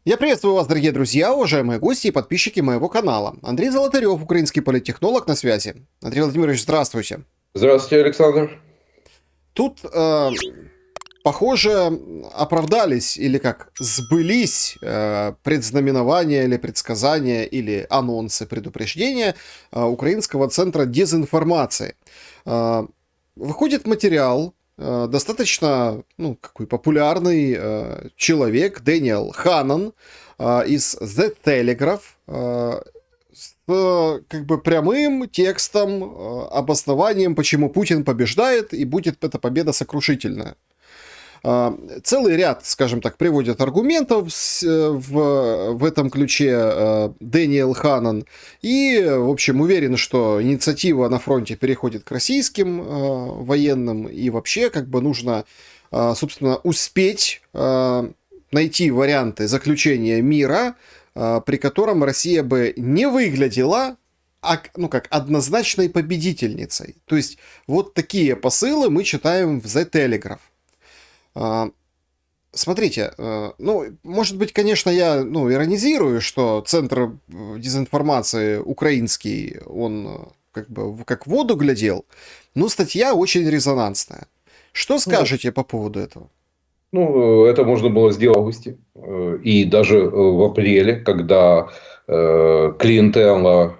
Я приветствую вас, дорогие друзья, уважаемые гости и подписчики моего канала. Андрей Золотарев, украинский политтехнолог, на связи. Андрей Владимирович, здравствуйте. Здравствуйте, Александр. Тут, похоже, оправдались или как сбылись предзнаменования или предсказания или анонсы, предупреждения Украинского центра дезинформации. Выходит материал, достаточно, какой популярный человек Дэниел Ханнан из The Telegraph с как бы прямым текстом, обоснованием, почему Путин побеждает и будет эта победа сокрушительная. Целый ряд, скажем так, приводят аргументов в этом ключе Дэниел Ханнан. И, в общем, уверен, что инициатива на фронте переходит к российским военным. И вообще, как бы нужно, собственно, успеть найти варианты заключения мира, при котором Россия бы не выглядела как однозначной победительницей. То есть, вот такие посылы мы читаем в The Telegraph. Смотрите, может быть, конечно, я иронизирую, что центр дезинформации украинский, он как бы как в воду глядел, но статья очень резонансная. Что скажете по поводу этого? Это можно было сделать в августе и даже в апреле, когда клиентела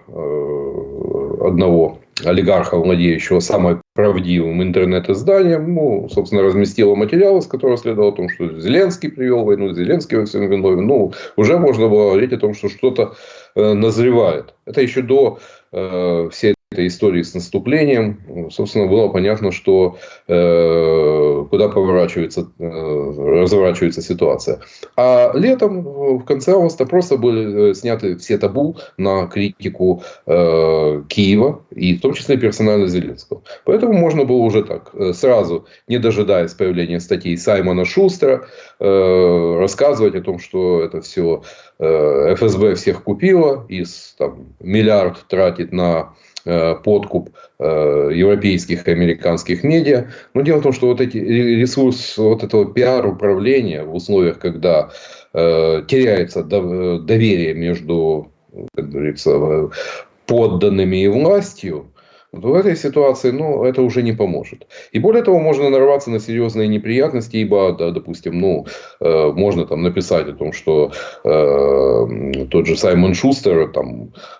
одного олигарха, владеющего самым правдивым интернет-изданием, собственно, разместила материалы, с которого следовало о том, что Зеленский привел войну, Зеленский во всем виновен. Уже можно было говорить о том, что что-то назревает. Это еще до всей этой истории с наступлением, собственно, было понятно, что куда разворачивается ситуация. А летом, в конце августа, просто были сняты все табу на критику Киева, и в том числе персонально Зеленского. Поэтому можно было уже так, сразу, не дожидаясь появления статей Саймона Шустера, рассказывать о том, что это все ФСБ всех купило, и миллиард тратит на подкуп европейских и американских медиа. Но дело в том, что вот эти ресурсы этого пиар-управления в условиях, когда теряется доверие между, как говорится, подданными и властью, в этой ситуации, это уже не поможет. И более того, можно нарваться на серьезные неприятности, ибо, допустим, можно написать о том, что тот же Саймон Шустер,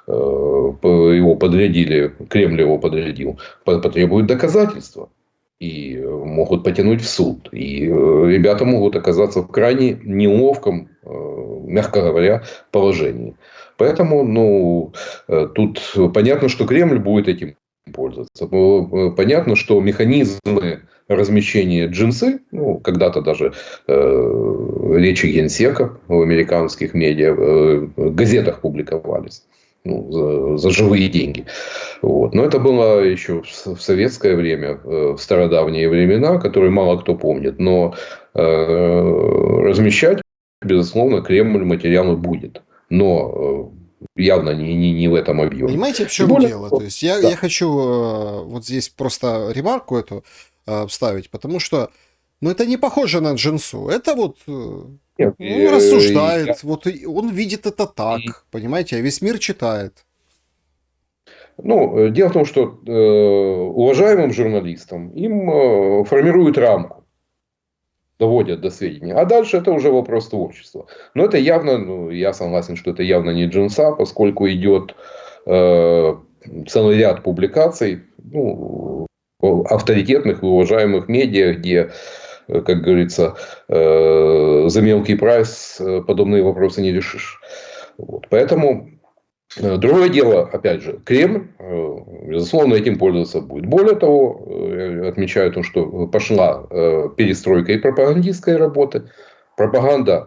его подрядили, Кремль его подрядил, потребует доказательства. И могут потянуть в суд. И ребята могут оказаться в крайне неловком, мягко говоря, положении. Поэтому, тут понятно, что Кремль будет этим пользоваться. Понятно, что механизмы размещения джинсы, когда-то даже речи Генсека в американских медиа, газетах публиковались. За живые деньги. Но это было еще в советское время, в стародавние времена, которые мало кто помнит. Но размещать, безусловно, Кремль материалы будет. Но явно не в этом объеме. Понимаете, в чем дело? То есть я хочу вот здесь просто ремарку эту вставить, потому что это не похоже на джинсу. Это вот Нет, он рассуждает, вот он видит это так, понимаете, а весь мир читает. Дело в том, что уважаемым журналистам им формируют рамку, доводят до сведения. А дальше это уже вопрос творчества. Но это явно, я согласен, что это явно не джинса, поскольку идет целый ряд публикаций авторитетных и уважаемых медиа, где, как говорится, за мелкий прайс подобные вопросы не решишь. Поэтому другое дело, опять же, Кремль, безусловно, этим пользоваться будет. Более того, я отмечаю то, что пошла перестройка и пропагандистской работы. Пропаганда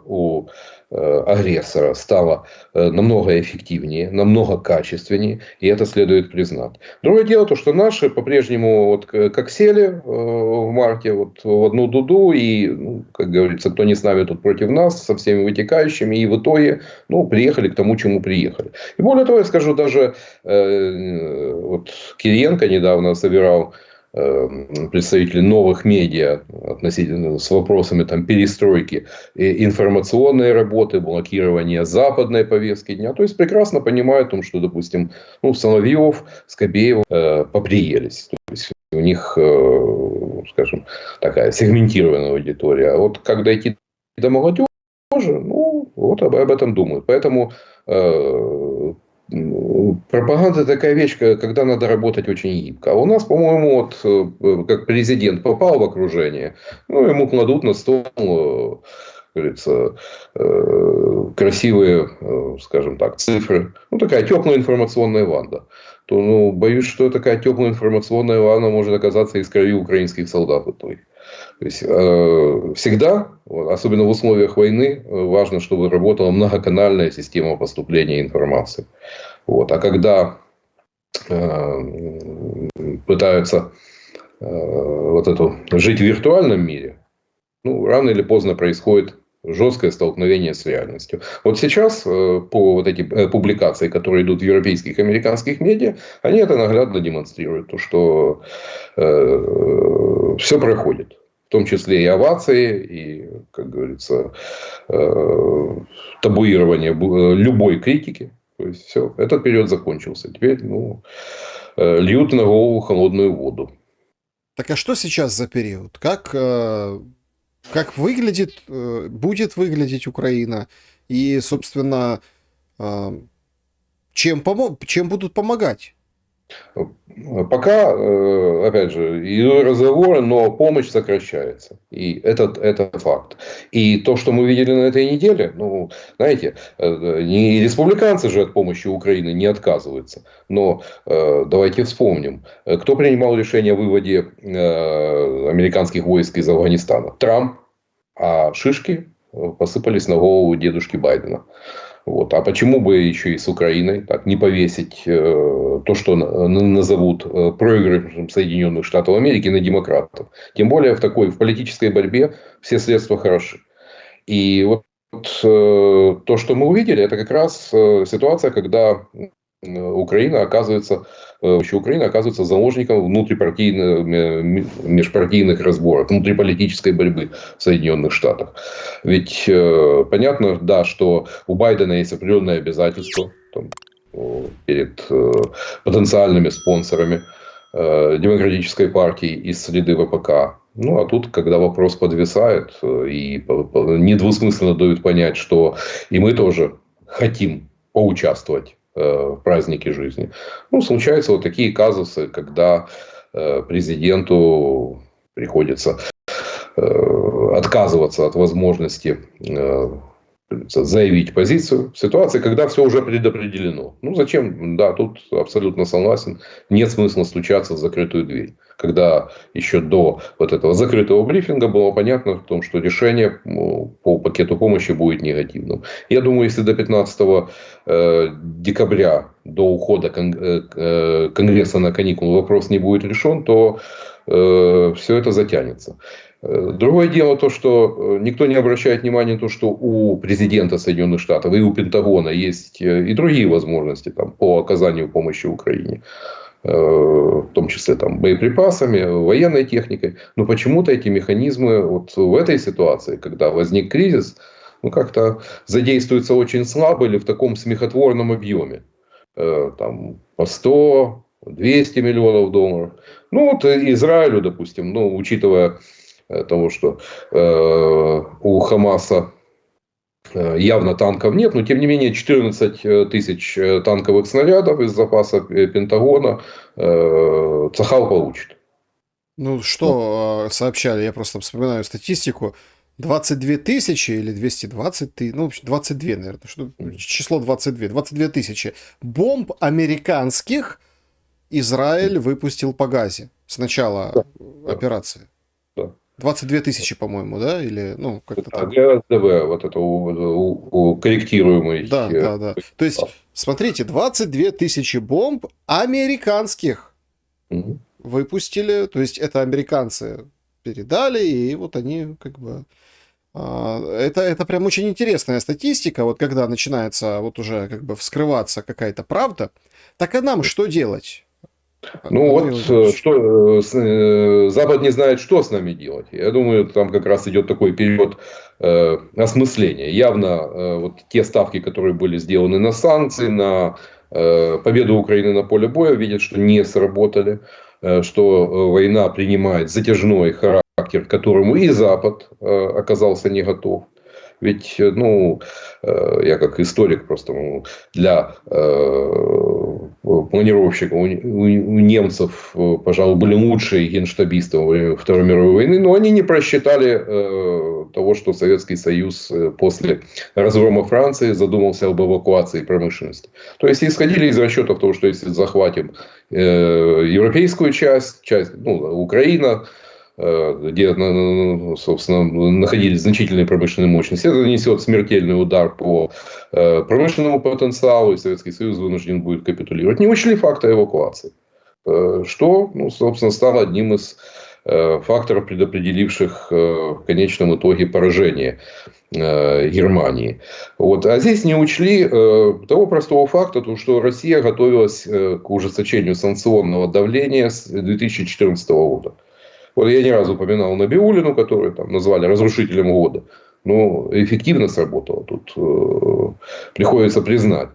у агрессора стала намного эффективнее, намного качественнее, и это следует признать. Другое дело, то, что наши по-прежнему как сели в марте в одну дуду, и, как говорится, кто не с нами, тот против нас, со всеми вытекающими, и в итоге приехали к тому, чему приехали. И более того, я скажу, даже Кириенко недавно собирал представители новых медиа относительно с вопросами там, перестройки информационной работы, блокирования западной повестки дня. То есть прекрасно понимают, о том, что, допустим, ну, Соловьев, Скобеев поприелись. То есть у них, скажем, такая сегментированная аудитория. А вот как дойти до молодежи, ну, вот об этом думают. Поэтому пропаганда такая вещь, когда надо работать очень гибко. А у нас, по-моему, вот как президент попал в окружение, ну, ему кладут на стол, как говорится, красивые, скажем так, цифры. Ну, такая теплая информационная ванна. То, ну, боюсь, что такая теплая информационная ванна может оказаться из крови украинских солдат в итоге. То есть, всегда, особенно в условиях войны, важно, чтобы работала многоканальная система поступления информации. Вот. А когда пытаются вот эту жить в виртуальном мире, ну, рано или поздно происходит жесткое столкновение с реальностью. Вот сейчас по вот этим публикации, которые идут в европейских и американских медиа, они это наглядно демонстрируют, то, что все проходит. В том числе и овации, и, как говорится, табуирование любой критики. То есть, все, этот период закончился. Теперь, ну, льют на голову холодную воду. Так а что сейчас за период? Как выглядит, будет выглядеть Украина? И, собственно, чем будут помогать? Пока, опять же, идут разговоры, но помощь сокращается. И это факт. И то, что мы видели на этой неделе, ну, знаете, не республиканцы же от помощи Украины не отказываются. Но давайте вспомним, кто принимал решение о выводе американских войск из Афганистана? Трамп. А шишки посыпались на голову дедушки Байдена. Вот. А почему бы еще и с Украиной так не повесить то, что назовут проигрышем Соединенных Штатов Америки, на демократов? Тем более в политической борьбе все средства хороши. И вот то, что мы увидели, это как раз ситуация, когда Украина оказывается заложником внутрипартийных, межпартийных разборок, внутриполитической борьбы в Соединенных Штатах. Ведь понятно, да, что у Байдена есть определенные обязательства там, перед потенциальными спонсорами демократической партии из среды ВПК. Ну, а тут, когда вопрос подвисает, и недвусмысленно дают понять, что и мы тоже хотим поучаствовать в празднике жизни. Ну, случаются вот такие казусы, когда президенту приходится отказываться от возможности заявить позицию в ситуации, когда все уже предопределено. Ну, зачем? Да, тут абсолютно согласен. Нет смысла стучаться в закрытую дверь. Когда еще до вот этого закрытого брифинга было понятно в том, что решение по пакету помощи будет негативным. Я думаю, если до 15 декабря, до ухода Конгресса на каникулы, вопрос не будет решен, то все это затянется. Другое дело то, что никто не обращает внимания на то, что у президента Соединенных Штатов и у Пентагона есть и другие возможности там, по оказанию помощи Украине. В том числе там, боеприпасами, военной техникой. Но почему-то эти механизмы вот в этой ситуации, когда возник кризис, ну, как-то задействуются очень слабо или в таком смехотворном объеме. Там, по 100-200 миллионов долларов. Ну, вот Израилю, допустим, ну, учитывая того, что у Хамаса явно танков нет, но тем не менее 14 тысяч танковых снарядов из запаса Пентагона Цахал получит. Ну, что сообщали, я просто вспоминаю статистику, 22 тысячи или 220 тысяч, ну, в общем, 22, наверное, число 22 тысячи бомб американских Израиль выпустил по Газе с начала операции. Да. 22 тысячи, по-моему, да? Или, ну, как-то так. ГСДВ, вот это корректируемый. Да. То есть, смотрите, 22 тысячи бомб американских выпустили. То есть, это американцы передали, и вот они как бы... Это прям очень интересная статистика. Вот когда начинается вот уже как бы вскрываться какая-то правда. Так а нам что делать? Ну Андрей вот, Владимирович. Запад не знает, что с нами делать. Я думаю, там как раз идет такой период осмысления. Явно вот те ставки, которые были сделаны на санкции, на победу Украины на поле боя, видят, что не сработали, что война принимает затяжной характер, к которому и Запад оказался не готов. Ведь, я как историк просто, для планировщика у немцев, пожалуй, были лучшие генштабисты во время Второй мировой войны, но они не просчитали того, что Советский Союз после разгрома Франции задумался об эвакуации промышленности. То есть, исходили из расчетов того, что если захватим европейскую часть, Украина, где, собственно, находились значительные промышленные мощности. Это нанесет смертельный удар по промышленному потенциалу, и Советский Союз вынужден будет капитулировать. Не учли факта эвакуации, что, собственно, стало одним из факторов, предопределивших в конечном итоге поражение Германии. Вот. А здесь не учли того простого факта, что Россия готовилась к ужесточению санкционного давления с 2014 года. Вот я не раз упоминал Набиуллину, которую там назвали разрушителем года. Но эффективно сработало. Тут приходится признать.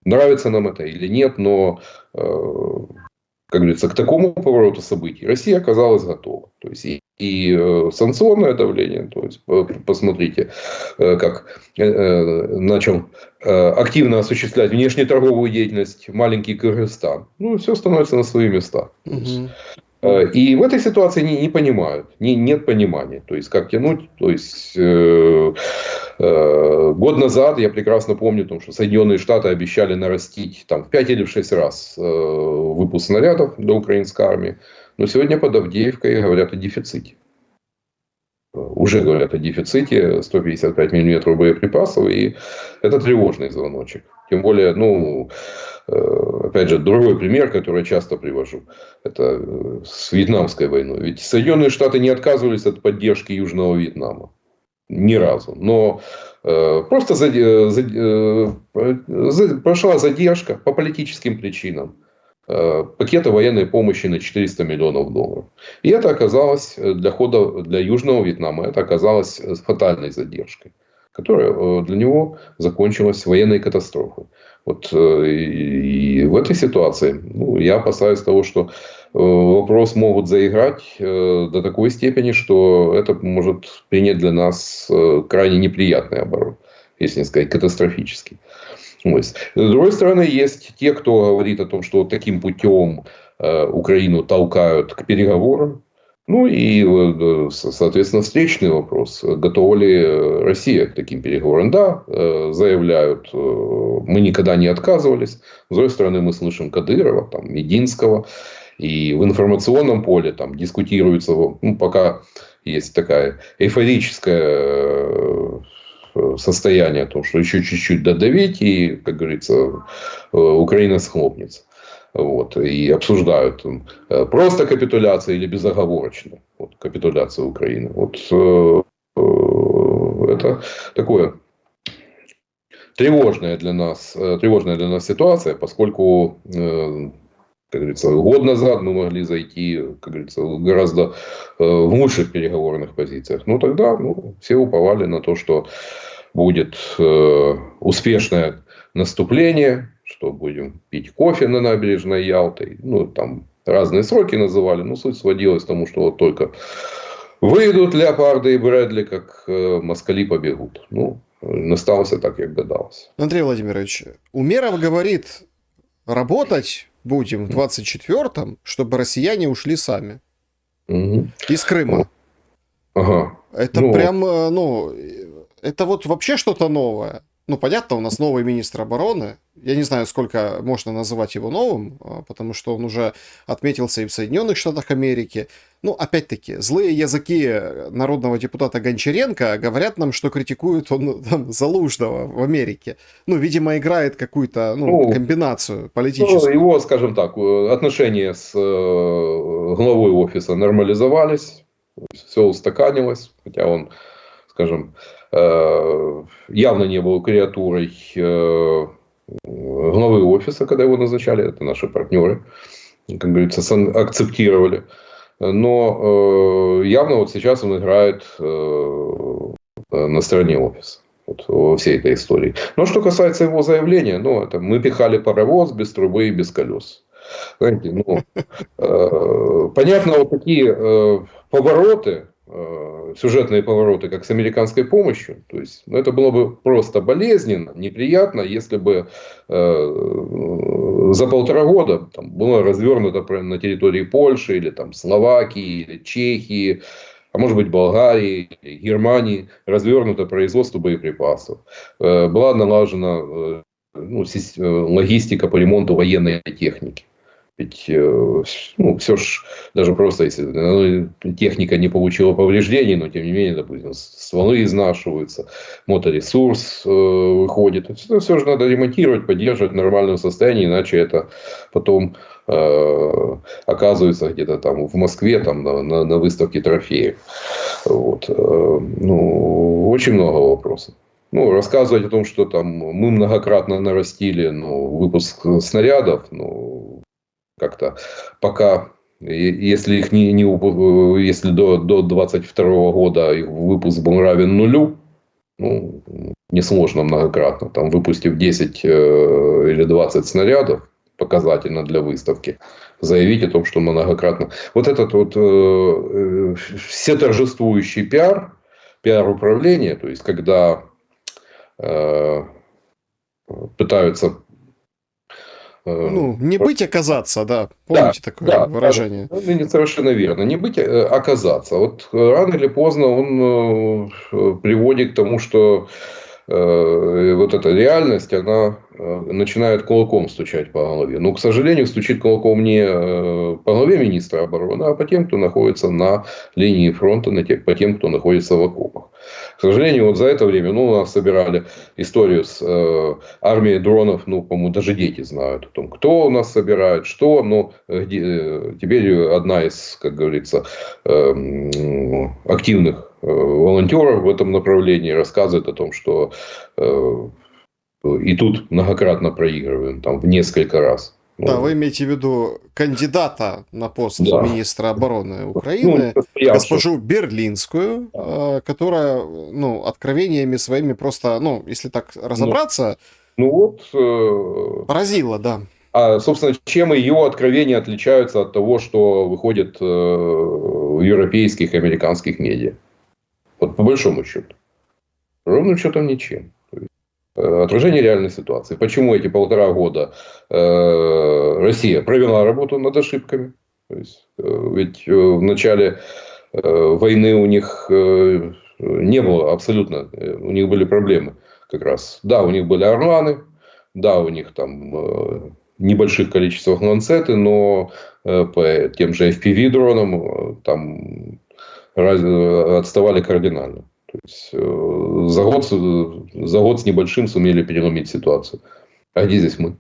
Нравится нам это или нет, но, как говорится, к такому повороту событий Россия оказалась готова. То есть, и санкционное давление, то есть, посмотрите, как начал активно осуществлять внешнеторговую деятельность маленький Кыргызстан. Все становится на свои места. Мгм. И в этой ситуации не понимают, нет понимания, то есть как тянуть. То есть год назад я прекрасно помню, что Соединенные Штаты обещали нарастить там, в 5 или в 6 раз выпуск снарядов для украинской армии, но сегодня под Авдеевкой говорят о дефиците. Уже говорят о дефиците 155 миллиметров боеприпасов, и это тревожный звоночек. Тем более, опять же, другой пример, который я часто привожу, это с Вьетнамской войной. Ведь Соединенные Штаты не отказывались от поддержки Южного Вьетнама. Ни разу. Но просто прошла задержка по политическим причинам пакета военной помощи на 400 миллионов долларов. И это оказалось для Южного Вьетнама, это оказалось фатальной задержкой, которая для него закончилась военной катастрофой. Вот, и в этой ситуации я опасаюсь того, что вопрос могут заиграть до такой степени, что это может принять для нас крайне неприятный оборот, если не сказать катастрофический. С другой стороны, есть те, кто говорит о том, что вот таким путем Украину толкают к переговорам. И, соответственно, встречный вопрос. Готова ли Россия к таким переговорам? Да, заявляют, мы никогда не отказывались. С другой стороны, мы слышим Кадырова, Мединского. И в информационном поле там дискутируется, пока есть такая эйфорическая состояние о том, что еще чуть-чуть додавить, и, как говорится, Украина схлопнется. Вот, и обсуждают просто капитуляция или безоговорочно капитуляция Украины. Это такое тревожная для нас ситуация, поскольку, как говорится, год назад мы могли зайти, как говорится, гораздо в лучших переговорных позициях. Тогда все уповали на то, что будет успешное наступление, что будем пить кофе на набережной Ялты. Там разные сроки называли, но суть сводилась к тому, что вот только выйдут Леопарды и Брэдли, как москали побегут. Насталося так, как гадалось. Андрей Владимирович, Умеров говорит, работать будем в 24-м, чтобы россияне ушли сами. Угу. Из Крыма. Ага. Это прям, это вот вообще что-то новое. Понятно, у нас новый министр обороны. Я не знаю, сколько можно называть его новым, потому что он уже отметился и в Соединенных Штатах Америки. Опять-таки, злые языки народного депутата Гончаренко говорят нам, что критикует он Залужного в Америке. Видимо, играет какую-то комбинацию политическую. Его, скажем так, отношения с главой офиса нормализовались, все устаканилось, хотя он, скажем, явно не был креатурой главы офиса, когда его назначали. Это наши партнеры, как говорится, акцептировали. Но явно вот сейчас он играет на стороне офиса. Вот, во всей этой истории. Но что касается его заявления, ну, это мы пихали паровоз без трубы и без колес. Знаете, ну, понятно, вот такие повороты, сюжетные повороты, как с американской помощью. То есть, ну, это было бы просто болезненно, неприятно, если бы за 1,5 года там, было развернуто на территории Польши, или там, Словакии, или Чехии, а может быть Болгарии, Германии, развернуто производство боеприпасов. Была налажена логистика по ремонту военной техники. Ведь ну, все ж, даже просто если техника не получила повреждений, но тем не менее, допустим, стволы изнашиваются, моторесурс выходит. Это все же надо ремонтировать, поддерживать в нормальном состоянии, иначе это потом оказывается где-то там в Москве там, на выставке трофеев. Вот. Ну, очень много вопросов. Ну, рассказывать о том, что там мы многократно нарастили выпуск снарядов, как-то пока, если их если до 2022 года их выпуск был равен нулю, ну, несложно многократно, там, выпустив 10 или 20 снарядов, показательно для выставки, заявить о том, что многократно. Вот этот вот всеторжествующий пиар-управление, то есть, когда пытаются... Ну, не быть, оказаться, да. Да, Помните такое выражение? Да, совершенно верно. Не быть, оказаться. Вот рано или поздно он приводит к тому, что вот эта реальность, она начинает кулаком стучать по голове. Но, к сожалению, стучит кулаком не по голове министра обороны, а по тем, кто находится на линии фронта, по тем, кто находится в окопах. К сожалению, вот за это время, у нас собирали историю с армией дронов, по-моему, даже дети знают о том, кто у нас собирает, что, но теперь одна из, как говорится, активных волонтеров в этом направлении рассказывает о том, что и тут многократно проигрываем, там, в несколько раз. Да, вы имеете в виду кандидата на пост Да. министра обороны Украины, госпожу Берлинскую, которая, откровениями своими просто, если так разобраться, поразила, да. А, собственно, чем ее откровения отличаются от того, что выходит в европейских и американских медиа? Вот по большому счету. Ровным счетом ничем. Отражение реальной ситуации. Почему эти 1,5 года Россия провела работу над ошибками? То есть, ведь в начале войны у них не было абсолютно, у них были проблемы как раз. Да, у них были Орланы, да, у них там небольших количествах ланцеты, но по тем же FPV-дронам там отставали кардинально. То есть, за год с небольшим сумели переломить ситуацию. А где здесь мы?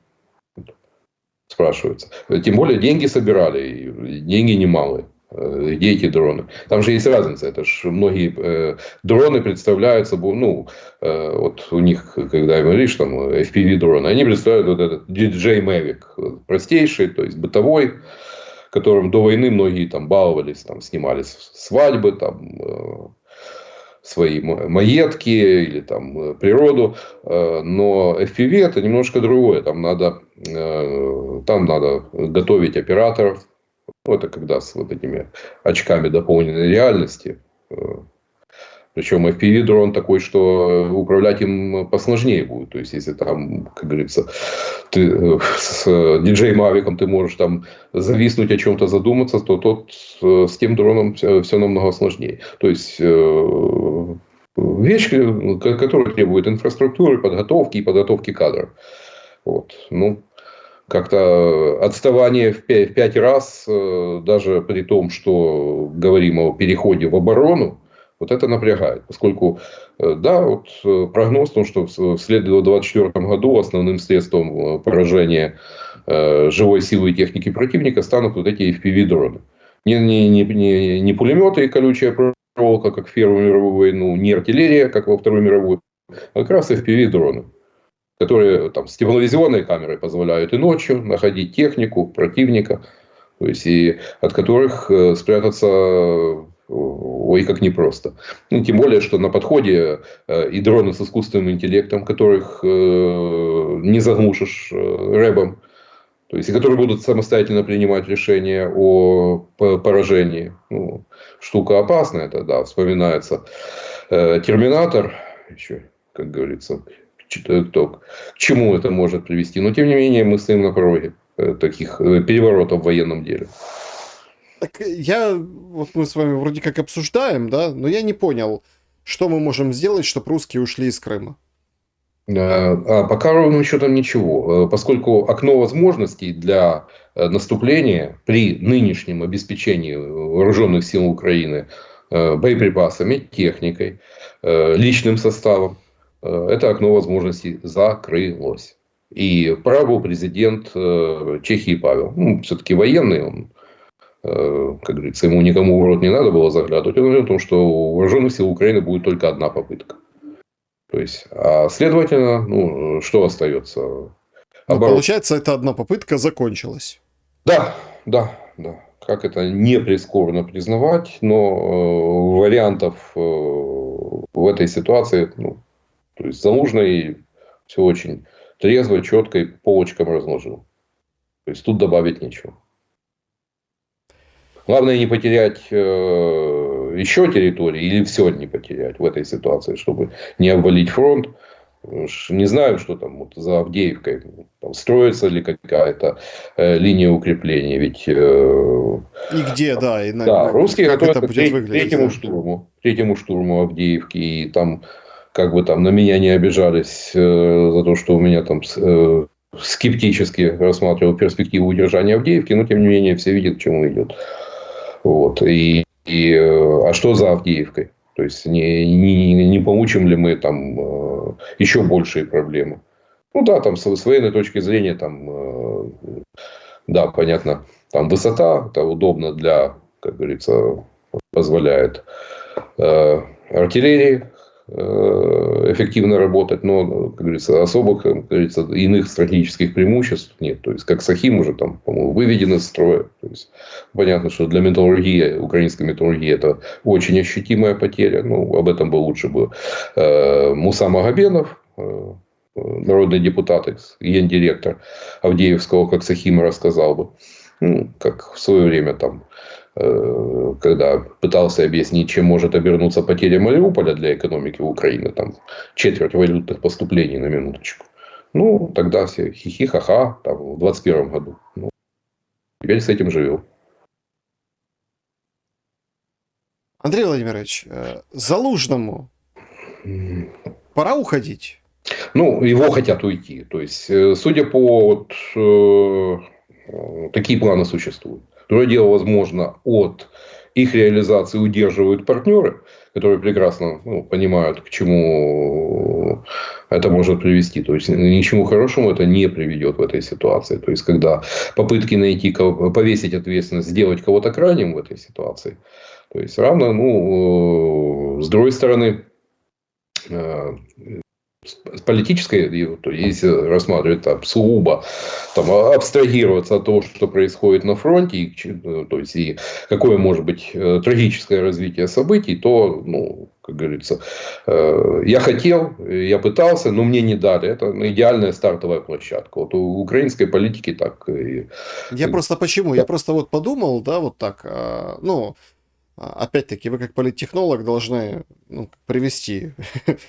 Спрашивается. Тем более, деньги собирали. И деньги немалые. Где эти дроны? Там же есть разница. Это ж многие дроны представляют собой... вот у них, когда говоришь, там, FPV-дроны, они представляют вот этот DJI Mavic. Простейший, то есть, бытовой, которым до войны многие там баловались, там, снимали свадьбы, там... свои маетки или там природу, но FPV это немножко другое, там надо готовить операторов, это когда с вот этими очками дополненной реальности, причем FPV дрон такой, что управлять им посложнее будет. То есть, если там, как говорится, ты с DJI Mavic ты можешь там зависнуть, о чем-то задуматься, то с тем дроном все намного сложнее. То есть, вещь, которая требует инфраструктуры, подготовки кадров. Вот. Как-то отставание в 5 раз, даже при том, что говорим о переходе в оборону, вот это напрягает. Поскольку, да, вот прогноз в том, что в следующем 2024 году основным средством поражения живой силы и техники противника станут вот эти FPV-дроны. Не пулеметы и колючая проволока, как в Первую мировую войну, не артиллерия, как во Вторую мировую, а как раз FPV-дроны. которые там, с тепловизионной камерой позволяют и ночью находить технику противника, то есть и от которых спрятаться ой, как непросто. Ну, тем более, что на подходе и дроны с искусственным интеллектом, которых не заглушишь рэбом, то есть и которые будут самостоятельно принимать решения о поражении. Ну, штука опасная, это да, вспоминается Терминатор, еще, как говорится, к чему это может привести. Но, тем не менее, мы стоим на пороге таких переворотов в военном деле. Так вот мы с вами вроде как обсуждаем, да, но я не понял, что мы можем сделать, чтобы русские ушли из Крыма. А пока ровным счетом ничего, поскольку окно возможностей для наступления при нынешнем обеспечении вооруженных сил Украины боеприпасами, техникой, личным составом, это окно возможностей закрылось. И пора был президент Чехии Павел. Ну, все-таки военный он, как говорится, ему никому в рот не надо было заглядывать. Он говорил о том, что у вооруженных сил Украины будет только одна попытка. То есть, следовательно, ну, что остается? Ну, получается, эта одна попытка закончилась. Да, да, да. Как это не прискорбно признавать, но вариантов в этой ситуации, ну, то есть Залужный все очень трезво, четко и по полочкам разложил. То есть тут добавить нечего. Главное не потерять еще территории или все не потерять в этой ситуации, чтобы не обвалить фронт. Не знаю, что там вот за Авдеевкой. Там строится ли какая-то линия укрепления. Ведь Нигде, да. И да, русские как это готовятся к будет выглядеть? Да. третьему штурму Авдеевки. И там, как бы там на меня не обижались за то, что у меня там скептически рассматривал перспективу удержания Авдеевки, но тем не менее все видят, к чему идет. Вот. А что за Авдеевкой? То есть не получим ли мы там еще большие проблемы? Ну да, там с военной точки зрения, там, да, понятно, там высота, это удобно для, как говорится, позволяет артиллерии эффективно работать, но, как говорится, особых, как говорится, иных стратегических преимуществ нет. То есть, как Сахим уже там, по-моему, выведен из строя. То есть, понятно, что для металлургии, украинской металлургии это очень ощутимая потеря. Ну, об этом бы лучше бы Муса Магомедов, народный депутат, гендиректор Авдеевского, как Сахим, рассказал бы. Ну, как в свое время там, когда пытался объяснить, чем может обернуться потеря Мариуполя для экономики Украины, там четверть валютных поступлений на минуточку. Ну, тогда все хихи-ха-ха, там, в 2021 году. Ну, теперь с этим живем. Андрей Владимирович, Залужному пора уходить? Ну, его хотят уйти. То есть, судя по такие планы существуют. Другое дело, возможно, от их реализации удерживают партнеры, которые прекрасно понимают, к чему это может привести. То есть, ни к чему хорошему это не приведет в этой ситуации. То есть, когда попытки найти, повесить ответственность, сделать кого-то крайним в этой ситуации. То есть, равно, с другой стороны, с политической, если рассматривать там, сугубо, там, абстрагироваться от того, что происходит на фронте, то есть, и какое может быть трагическое развитие событий, то, ну, как говорится, я хотел, я пытался, но мне не дали. Это идеальная стартовая площадка. Вот у украинской политики так. Я просто почему? Я просто вот подумал, да, вот так, ну, опять-таки, вы как политтехнолог должны привести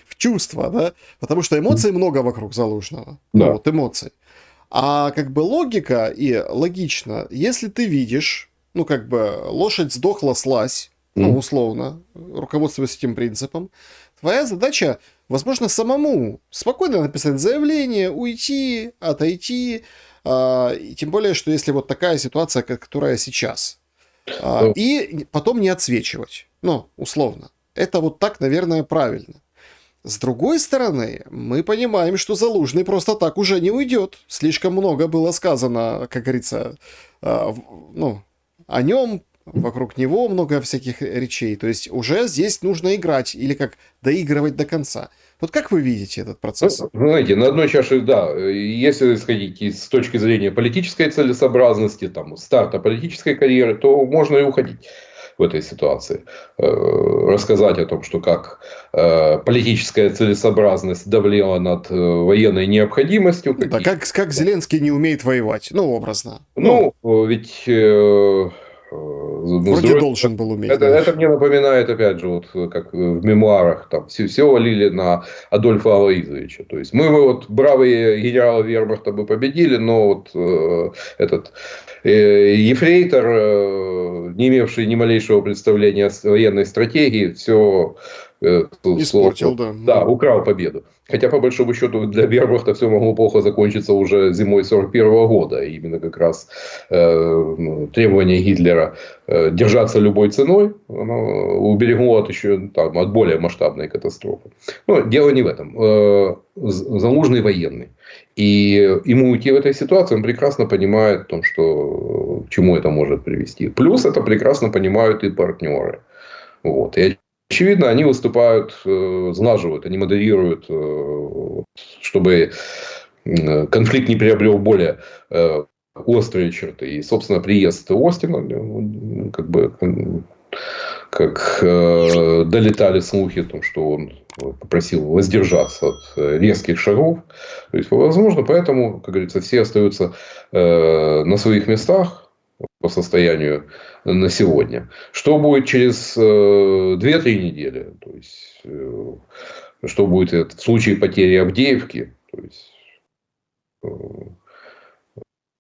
в чувство, да? Потому что эмоций много вокруг Залужного. Да. Ну, вот эмоций. А как бы логика и логично, если ты видишь, ну, как бы лошадь сдохла, слазь, ну, условно, руководствуясь этим принципом, твоя задача, возможно, самому спокойно написать заявление, уйти, отойти, и тем более, что если вот такая ситуация, которая сейчас, и потом не отсвечивать. Ну, условно. Это вот так, наверное, правильно. С другой стороны, мы понимаем, что Залужный просто так уже не уйдет. Слишком много было сказано, как говорится, ну, о нем, вокруг него много всяких речей. То есть, уже здесь нужно играть или как доигрывать до конца. Вот как вы видите этот Ну, процесс? знаете, на одной чаше, да, если исходить с точки зрения политической целесообразности, там, старта политической карьеры, то можно и уходить в этой ситуации. Рассказать о том, что как политическая целесообразность давлела над военной необходимостью. Ну да, Какие... как Зеленский не умеет воевать, ну, образно. Ну, Ну, ведь ну, с вроде другой должен был уметь, это, да. это мне напоминает, опять же, вот как в мемуарах, там все валили на Адольфа Алаизовича. То есть, мы вот бравые генералы вермахта бы победили, но вот этот ефрейтор, не имевший ни малейшего представления о военной стратегии, все Испортил, да. да, украл победу. Хотя, по большому счету, для вермахта все могло плохо закончиться уже зимой 1941 года. И именно как раз требование Гитлера держаться любой ценой, оно уберегло от еще там, от более масштабной катастрофы. Но дело не в этом. Залужный военный. И ему уйти в этой ситуации, он прекрасно понимает, том, что, к чему это может привести. Плюс это прекрасно понимают и партнеры. Вот. И очевидно, они выступают, сглаживают, они модерируют, чтобы конфликт не приобрел более острые черты. И, собственно, приезд Остина, как бы, как долетали слухи о том, что он попросил воздержаться от резких шагов. То есть, возможно, поэтому, как говорится, все остаются на своих местах по состоянию на сегодня. Что будет через 2-3 недели? То есть, что будет в случае потери Авдеевки? То есть,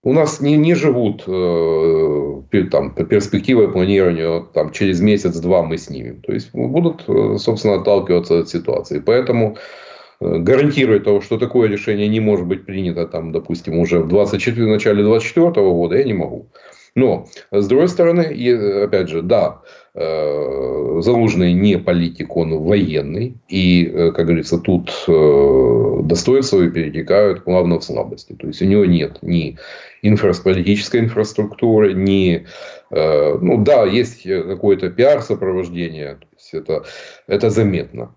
у нас не живут там, перспективой планирования там, через месяц-два мы снимем. То есть, будут, собственно, отталкиваться от ситуации. Поэтому гарантировать того, что такое решение не может быть принято, там, допустим, уже в начале 2024 года, я не могу. Но, с другой стороны, опять же, да, Залужный не политик, он военный. И, как говорится, тут достоинства перетекают плавно в слабости. То есть, у него нет ни политической инфраструктуры, ни... Ну, да, есть какое-то пиар-сопровождение. То есть, это заметно.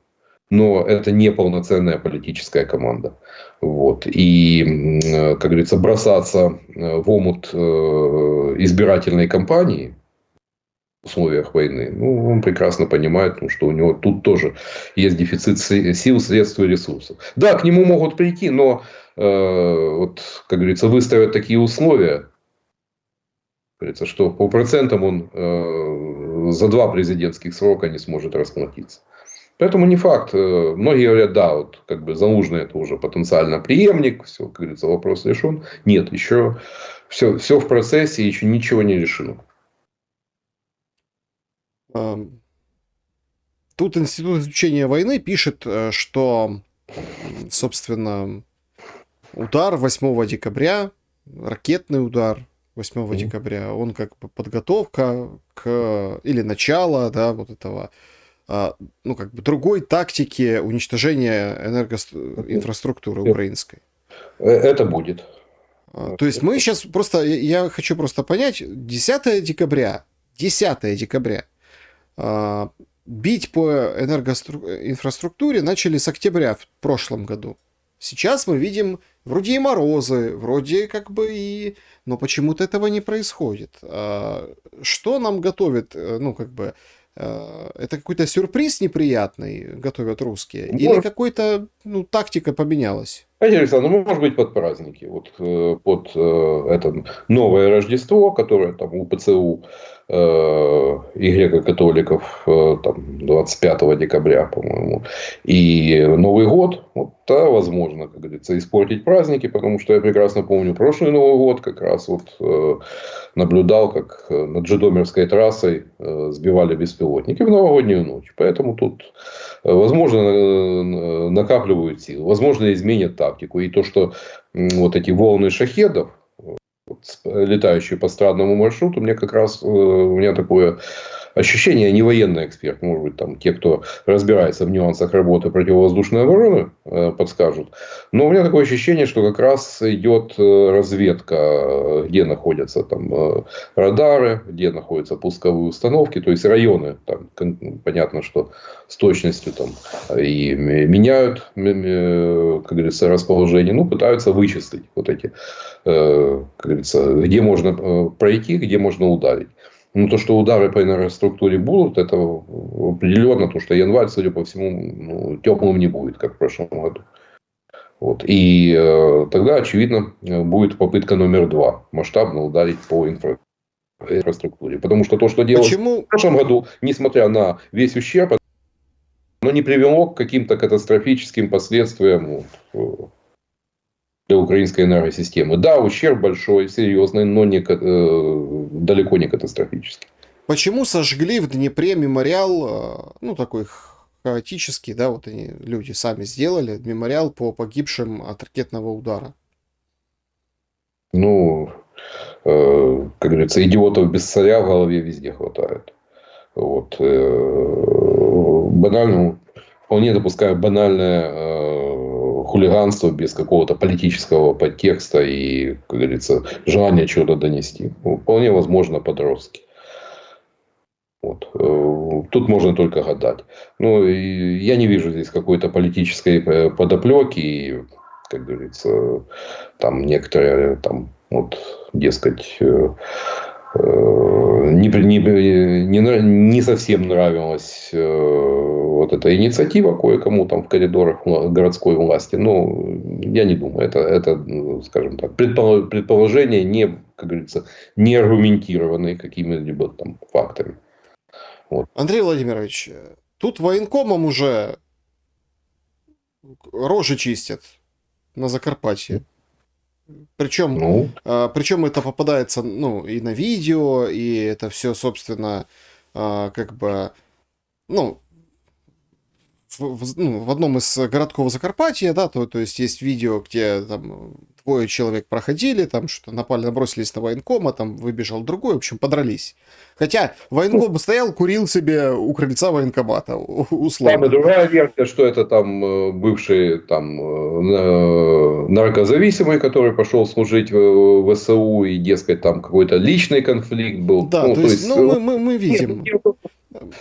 Но это не полноценная политическая команда. Вот. И, как говорится, бросаться в омут избирательной кампании в условиях войны, ну, он прекрасно понимает, что у него тут тоже есть дефицит сил, средств и ресурсов. Да, к нему могут прийти, но, вот, как говорится, выставят такие условия, говорится, что по процентам он за 2 президентских срока не сможет расплатиться. Поэтому не факт. Многие говорят, да, вот как бы Залужный это уже потенциально преемник, все, как говорится, вопрос решен. Нет, еще все в процессе, еще ничего не решено. Тут Институт изучения войны пишет, что, собственно, удар 8 декабря, ракетный удар 8 декабря, он как бы подготовка или начало, да, вот этого, ну, как бы другой тактики уничтожения энергоинфраструктуры украинской. Это будет. То есть мы сейчас просто, я хочу просто понять, 10 декабря, бить по энергоинфраструктуре начали с октября в прошлом году. Сейчас мы видим вроде и морозы, вроде как бы и... Но почему-то этого не происходит. Что нам готовит, ну, как бы... Это какой-то сюрприз неприятный готовят русские? Или какой-то, ну, тактика поменялась? Александр, ну, может быть, под праздники. Вот под это новое Рождество, которое там у ПЦУ и греко-католиков там, 25 декабря, по-моему, и Новый год, вот, да, возможно, как говорится, испортить праздники, потому что я прекрасно помню прошлый Новый год, как раз вот наблюдал, как над Житомирской трассой сбивали беспилотники в новогоднюю ночь. Поэтому тут, возможно, накапливают силы, возможно, изменят тактику. И то, что вот эти волны шахедов, летающие по странному маршруту, мне как раз у меня такое ощущение, я не военный эксперт, может быть, там те, кто разбирается в нюансах работы противовоздушной обороны, подскажут. Но у меня такое ощущение, что как раз идет разведка, где находятся там радары, где находятся пусковые установки, то есть районы. Там, понятно, что с точностью там и меняют, как говорится, расположение, ну, пытаются вычислить вот эти, как говорится, где можно пройти, где можно ударить. Ну, то, что удары по инфраструктуре будут, это определенно, потому что январь, судя по всему, ну, теплым не будет, как в прошлом году. Вот. И тогда, очевидно, будет попытка номер 2 масштабно ударить по инфраструктуре. Потому что то, что делалось Почему? в прошлом году, несмотря на весь ущерб, оно не привело к каким-то катастрофическим последствиям для украинской энергосистемы. Да, ущерб большой, серьезный, но далеко не катастрофический. Почему сожгли в Днепре мемориал, ну, такой хаотический, да, вот они, люди сами сделали, мемориал по погибшим от ракетного удара? Ну, как говорится, идиотов без царя в голове везде хватает. Вот. Банально, вполне допускаю банальное хулиганство без какого-то политического подтекста и, как говорится, желания чего-то донести. Вполне возможно, подростки. Вот. Тут можно только гадать. Ну, и я не вижу здесь какой-то политической подоплеки. И, как говорится, там некоторые, там, вот, дескать, не совсем нравилась вот эта инициатива кое-кому там в коридорах городской власти. Но я не думаю. Это, скажем так, предположение не, как говорится, не аргументированные какими-либо там фактами. Вот. Андрей Владимирович, тут военкомом уже рожи чистят на Закарпатье. Причем, Ну, причем это попадается, ну, и на видео, и это все, собственно, как бы, ну, в одном из городков Закарпатья, да, то есть есть видео, где там двое человек проходили, там что-то напали, набросились на военкома, там выбежал другой, в общем, подрались. Хотя военком стоял, курил себе у крыльца военкомата, там и условно. другая версия, что это там бывший там наркозависимый, который пошел служить в ВСУ, и, дескать, там какой-то личный конфликт был. Да, Ну, то то есть, есть, ну, мы видим.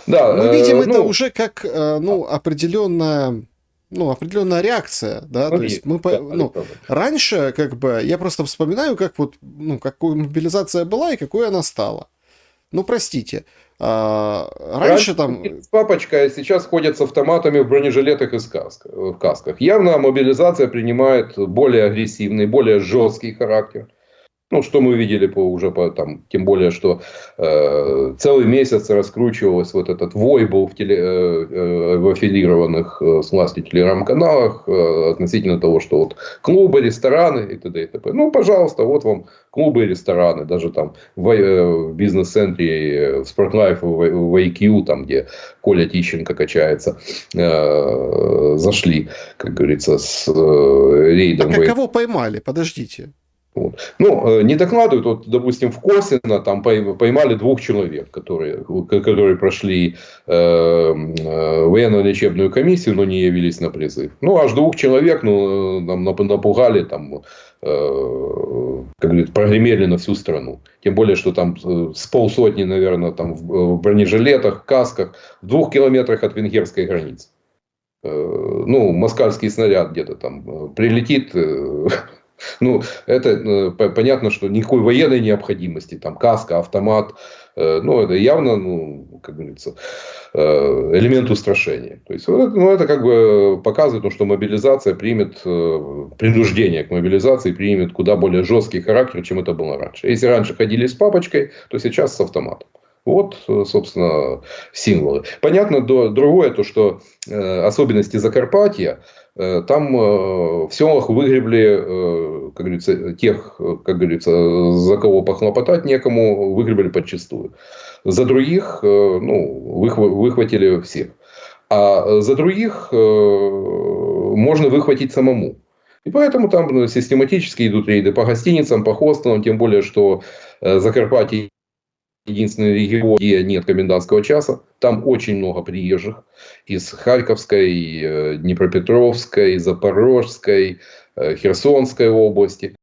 да, Мы видим это ну, уже как, ну, определенная реакция, да, то есть мы, да, ну, Александр. раньше, как бы, я просто вспоминаю, как вот, ну, какой мобилизация была и какой она стала. Ну, простите, раньше там, С папочкой сейчас ходят с автоматами в бронежилетах и в касках. Явно мобилизация принимает более агрессивный, более жесткий характер. Ну, что мы видели там, тем более, что целый месяц раскручивалось вот этот вой был в аффилированных с властью телеграм-каналах относительно того, что вот клубы, рестораны и т.д. и т.п. Ну, пожалуйста, вот вам клубы и рестораны. Даже там в бизнес-центре в Спортлайф, в IQ, там, где Коля Тищенко качается, зашли, как говорится, с рейдом. так а кого поймали? Подождите. Вот. Ну, не докладывают, вот, допустим, в Косино там поймали 2 человек, которые прошли военно-лечебную комиссию, но не явились на призыв. Ну, аж 2 человек, ну, там, напугали, там, как говорится, прогремели на всю страну. Тем более, что там с полсотни, наверное, там в бронежилетах, касках, в 2 километрах от венгерской границы. Ну, москальский снаряд где-то там прилетит. Ну, это понятно, что никакой военной необходимости, там, каска, автомат, ну, это явно, ну, как говорится, элемент устрашения. То есть, это как бы показывает, что мобилизация примет, принуждение к мобилизации примет куда более жесткий характер, чем это было раньше. Если раньше ходили с папочкой, то сейчас с автоматом. Вот, собственно, символы. Понятно, другое, то, что особенности Закарпатья, там в селах выгребли, как говорится, тех, как говорится, за кого похлопотать некому, выгребли подчистую. За других, ну, выхватили всех. А за других можно выхватить самому. И поэтому там систематически идут рейды по гостиницам, по хостелам, тем более, что Закарпатье единственный регион, где нет комендантского часа. Там очень много приезжих из Харьковской, Днепропетровской, Запорожской, Херсонской области.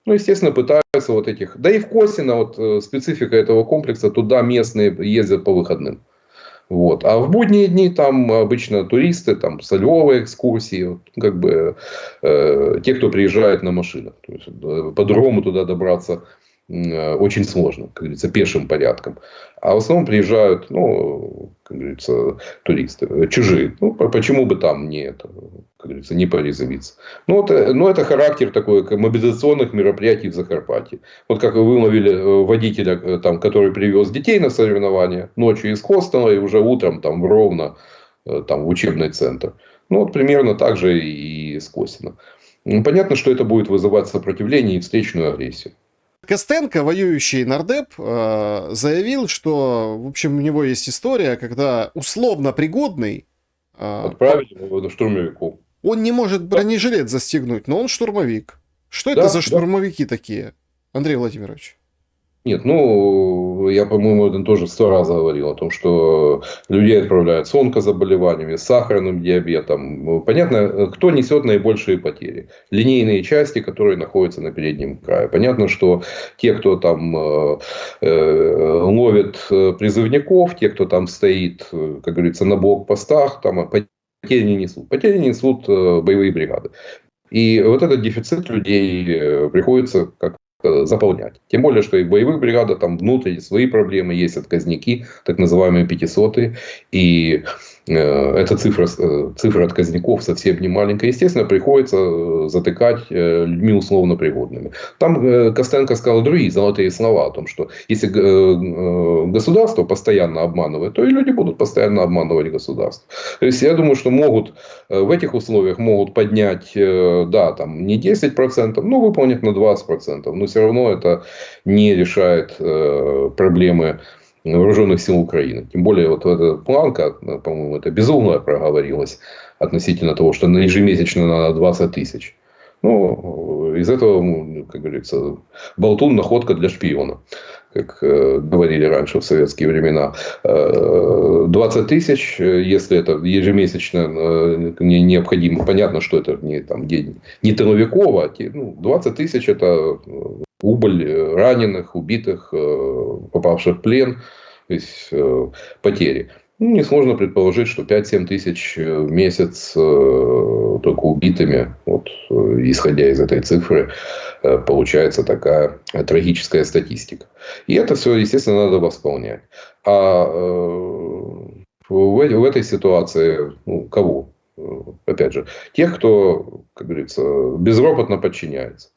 Ну, естественно, пытаются вот этих... Да и в Косино, вот специфика этого комплекса, туда местные ездят по выходным. Вот. А в будние дни там обычно туристы, там со Львова экскурсии, вот, как бы те, кто приезжает на машинах. То есть, по-другому туда добраться очень сложно, как говорится, пешим порядком. А в основном приезжают, ну, как говорится, туристы, чужие. Ну, почему бы там не это, как говорится, не порезвиться. Ну, это характер такой как мобилизационных мероприятий в Закарпатье. Вот как вы выловили водителя, там, который привез детей на соревнования ночью из Хостела и уже утром там ровно там, в учебный центр. Ну, вот примерно так же и с Косино. Понятно, что это будет вызывать сопротивление и встречную агрессию. Костенко, воюющий нардеп, заявил, что, в общем, у него есть история, когда условно пригодный, Отправили его на штурмовиков. он не может бронежилет застегнуть, но он штурмовик. Что это Да, за да. штурмовики такие, Андрей Владимирович? Нет, ну, я, по-моему, это тоже 100 раз говорил о том, что людей отправляют с онкозаболеваниями, с сахарным диабетом. Понятно, кто несет наибольшие потери. Линейные части, которые находятся на переднем крае. Понятно, что те, кто там ловит призывников, те, кто там стоит, как говорится, на блокпостах, там потери не несут. Потери несут боевые бригады. И вот этот дефицит людей приходится как заполнять. Тем более, что и в боевых бригадах там внутри свои проблемы, есть отказники, так называемые 500-е. И эта цифра отказников совсем не маленькая. Естественно, приходится затыкать людьми условно пригодными. Там Костенко сказал другие золотые слова о том, что если государство постоянно обманывает, то и люди будут постоянно обманывать государство. То есть, я думаю, что могут в этих условиях могут поднять, да, там не 10%, но выполнить на 20%. Но все равно это не решает проблемы вооруженных сил Украины. Тем более, вот эта планка, по-моему, это безумно проговорилось относительно того, что ежемесячно надо 20 тысяч. Ну, из этого, как говорится, болтун находка для шпиона. Как говорили раньше в советские времена. 20 тысяч, если это ежемесячно необходимо. Понятно, что это не, там, не тыловиков, 20 тысяч это убыль раненых, убитых, попавших в плен, то есть потери. Ну, несложно предположить, что 5-7 тысяч в месяц только убитыми, вот, исходя из этой цифры, получается такая трагическая статистика. И это все, естественно, надо восполнять. А в этой ситуации кого? Опять же, тех, кто, как говорится, безропотно подчиняется.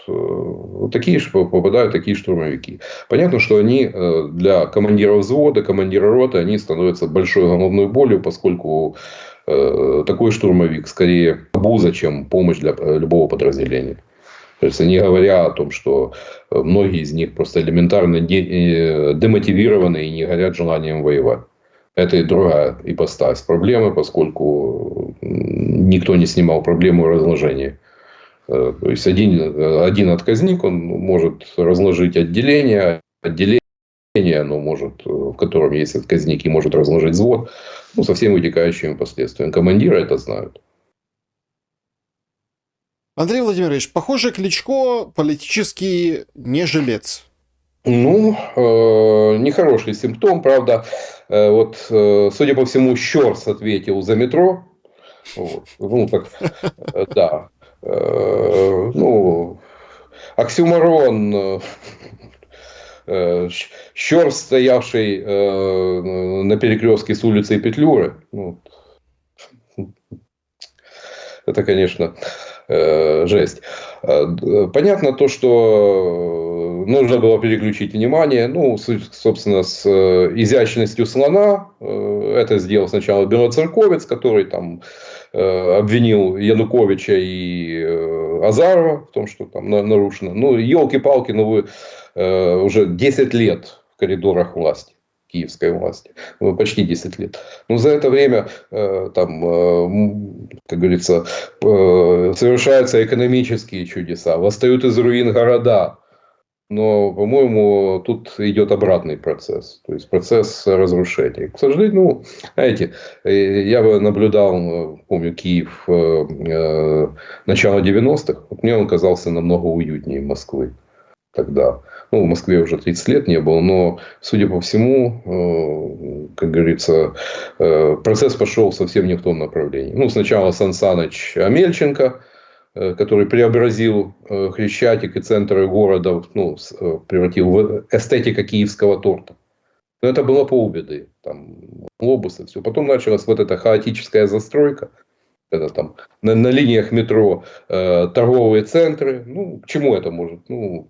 Вот такие попадают такие штурмовики. Понятно, что они для командира взвода, командира роты, они становятся большой головной болью, поскольку такой штурмовик скорее обуза, чем помощь для любого подразделения. То есть, не говоря о том, что многие из них просто элементарно демотивированы и не горят желанием воевать. Это и другая ипостась проблемы, поскольку никто не снимал проблему разложения. То есть, один отказник, он может разложить отделение, оно может, в котором есть отказник, и может разложить взвод, со всеми вытекающими последствиями. Командиры это знают. Андрей Владимирович, похоже, Кличко политический не жилец. Нехороший симптом, правда. Вот, судя по всему, Щорс ответил за метро. Вот. Да. Оксюморон. Щорс, стоявший на перекрестке с улицей Петлюры. Это, конечно, жесть. Понятно то, что нужно было переключить внимание. Собственно, с изящностью слона это сделал сначала Белоцерковец, который там обвинил Януковича и Азарова в том, что там нарушено. Елки-палки, вы уже 10 лет в коридорах власти. Киевской власти. Почти 10 лет. Но за это время, как говорится, совершаются экономические чудеса. Восстают из руин города. Но, по-моему, тут идет обратный процесс. То есть процесс разрушения. К сожалению, ну, знаете, я бы наблюдал, помню, Киев начала 90-х. Вот мне он казался намного уютнее Москвы тогда. Ну, в Москве уже 30 лет не был, но, судя по всему, как говорится, процесс пошел совсем не в том направлении. Ну, сначала Сан Саныч Амельченко, который преобразил Хрещатик и центр города, ну, превратил в эстетика киевского торта. Но это было полбеды. Там глобусы, все. Потом началась вот эта хаотическая застройка. Это там на линиях метро торговые центры. Ну, к чему это может? Ну,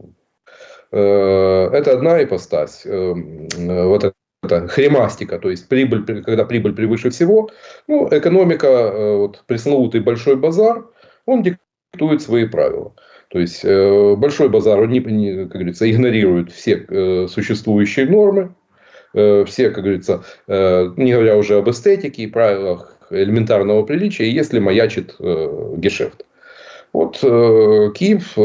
это одна ипостась. Вот это хремастика, то есть прибыль, когда прибыль превыше всего. Ну, экономика, вот пресловутый большой базар, он диктует свои правила. То есть большой базар, он как говорится, игнорирует все существующие нормы, все, как говорится, не говоря уже об эстетике и правилах элементарного приличия, если маячит гешефт. Вот Киев,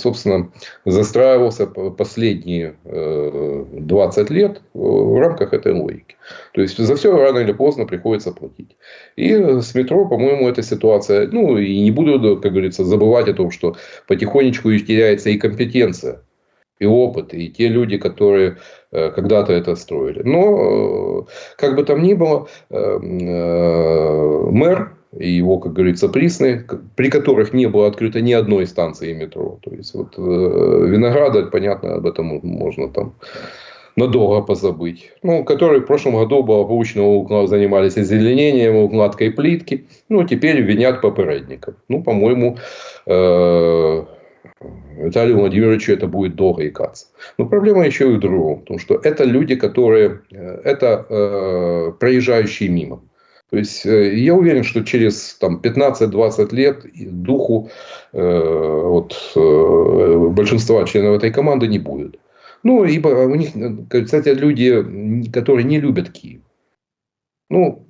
собственно, застраивался последние 20 лет в рамках этой логики. То есть за все рано или поздно приходится платить. И с метро, по-моему, эта ситуация. Ну, и не буду, как говорится, забывать о том, что потихонечку и теряется и компетенция, и опыт, и те люди, которые когда-то это строили. Но, как бы там ни было, мэр и его, как говорится, присны, при которых не было открыто ни одной станции метро. То есть, вот Винограда, понятно, об этом можно там надолго позабыть. Ну, которые в прошлом году благополучно занимались озеленением, укладкой плитки. Ну, теперь винят попередников. Ну, по-моему, Виталию Владимировичу это будет долго икаться. Но проблема еще и в другом. Потому что это люди, которые... Это проезжающие мимо. То есть, я уверен, что через там, 15-20 лет духу большинства членов этой команды не будет. Ну, ибо у них, кстати, люди, которые не любят Киев. Ну,